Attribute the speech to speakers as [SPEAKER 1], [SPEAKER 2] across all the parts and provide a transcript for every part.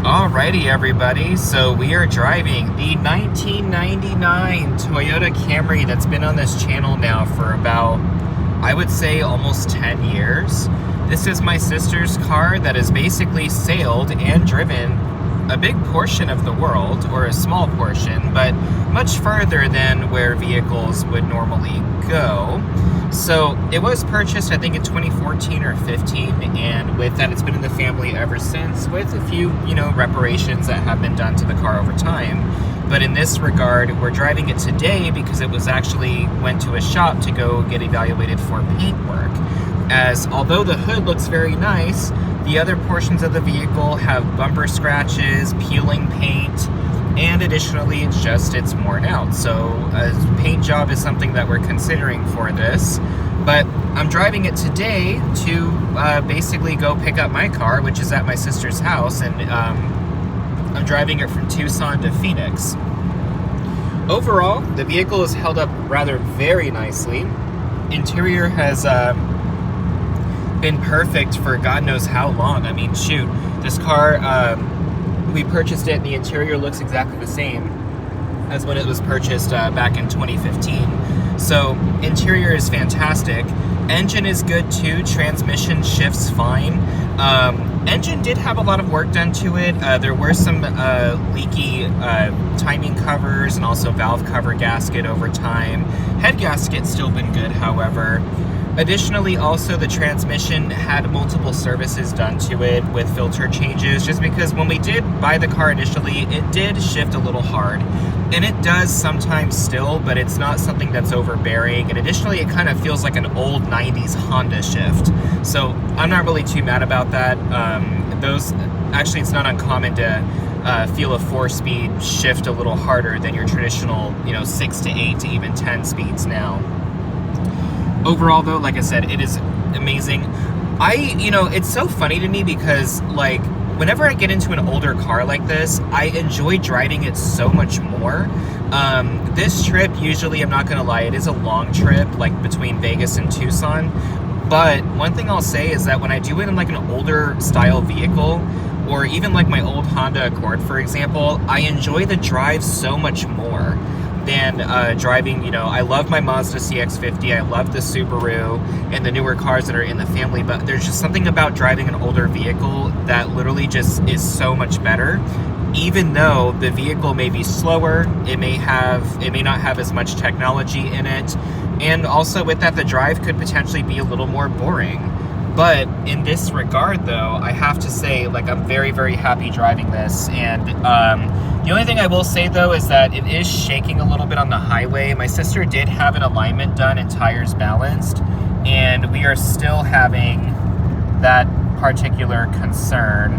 [SPEAKER 1] Alrighty, everybody. So we are driving the 1999 Toyota Camry that's been on this channel now for about, I would say, almost 10 years. This is my sister's car that has basically sailed and driven a big portion of the world, or a small portion, but much further than where vehicles would normally go. So it was purchased, I think, in 2014 or 15, and with that, it's been in the family ever since, with a few, reparations that have been done to the car over time. But in this regard, we're driving it today because it was actually went to a shop to go get evaluated for paint work. As although the hood looks very nice, the other portions of the vehicle have bumper scratches, peeling paint, and additionally, it's worn out. So a paint job is something that we're considering for this. But I'm driving it today to basically go pick up my car, which is at my sister's house, and I'm driving it from Tucson to Phoenix. Overall, the vehicle is held up very nicely. Interior has been perfect for God knows how long. I mean, shoot, this car, we purchased it and the interior looks exactly the same as when it was purchased back in 2015. So interior is fantastic. Engine is good too. Transmission shifts fine. Engine did have a lot of work done to it. There were some leaky timing covers and also valve cover gasket over time. Head gasket's still been good, however. Additionally, also the transmission had multiple services done to it with filter changes, just because when we did buy the car initially, it did shift a little hard. And it does sometimes still, but it's not something that's overbearing. And additionally, it kind of feels like an old 90s Honda shift. So I'm not really too mad about that. Actually, it's not uncommon to feel a 4-speed shift a little harder than your traditional, 6 to 8 to even 10 speeds now. Overall, though, like I said, it is amazing. It's so funny to me because, whenever I get into an older car like this, I enjoy driving it so much more. This trip, usually, I'm not going to lie, it is a long trip, between Vegas and Tucson. But one thing I'll say is that when I do it in, an older style vehicle, or even, my old Honda Accord, for example, I enjoy the drive so much more than driving, I love my Mazda CX-50, I love the Subaru, and the newer cars that are in the family, but there's just something about driving an older vehicle that literally just is so much better. Even though the vehicle may be slower, it may not have as much technology in it, and also with that, the drive could potentially be a little more boring. But in this regard, though, I have to say, I'm very, very happy driving this. And the only thing I will say, though, is that it is shaking a little bit on the highway. My sister did have an alignment done and tires balanced, and we are still having that particular concern.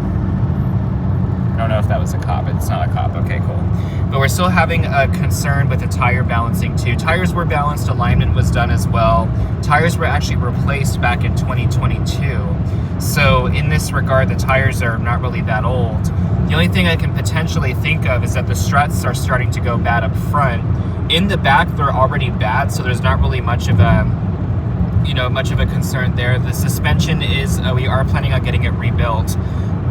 [SPEAKER 1] I don't know if that was a cop. It's not a cop. Okay, cool. But we're still having a concern with the tire balancing too. Tires were balanced, alignment was done as well. Tires were actually replaced back in 2022. So in this regard, the tires are not really that old. The only thing I can potentially think of is that the struts are starting to go bad up front. In the back, they're already bad, so there's not really much of a concern there. The suspension is, we are planning on getting it rebuilt,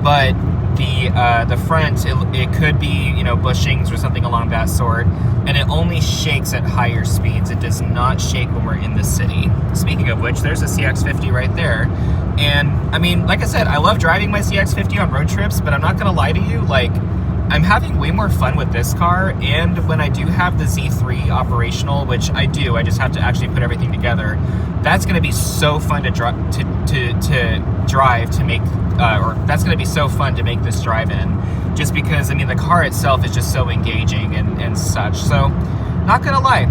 [SPEAKER 1] but the front, it could be, bushings or something along that sort, and it only shakes at higher speeds. It does not shake when we're in the city. Speaking of which, there's a CX-50 right there, and I mean, like I said, I love driving my CX-50 on road trips, but I'm not gonna lie to you, I'm having way more fun with this car, and when I do have the Z3 operational, which I do, I just have to actually put everything together, that's going to be so fun to drive to make, or that's going to be so fun to make this drive in, just because, the car itself is just so engaging and such. So, not going to lie,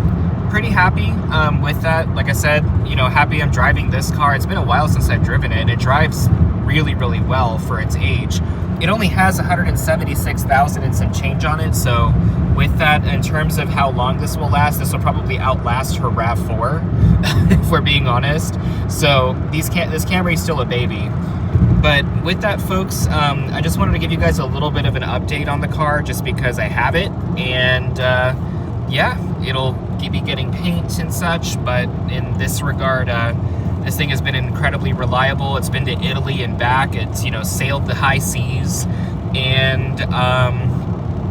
[SPEAKER 1] pretty happy with that. Like I said, happy I'm driving this car. It's been a while since I've driven it, and it drives really, really well for its age. It only has 176,000 and some change on it, so with that, in terms of how long this will last, this will probably outlast her RAV4, if we're being honest. So this Camry is still a baby. But with that, folks, I just wanted to give you guys a little bit of an update on the car, just because I have it, and yeah, it'll be getting paint and such, but in this regard, this thing has been incredibly reliable. It's been to Italy and back. It's, sailed the high seas. and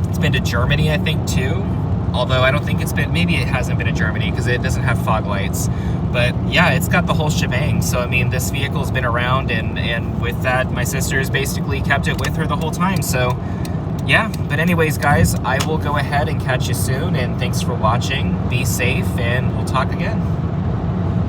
[SPEAKER 1] it's been to Germany, I think, too. Although I don't think it's been, maybe it hasn't been to Germany because it doesn't have fog lights. But yeah, it's got the whole shebang. So I mean, this vehicle's been around, and with that, my sister's basically kept it with her the whole time. So yeah, but anyways, guys, I will go ahead and catch you soon, and thanks for watching. Be safe, and we'll talk again.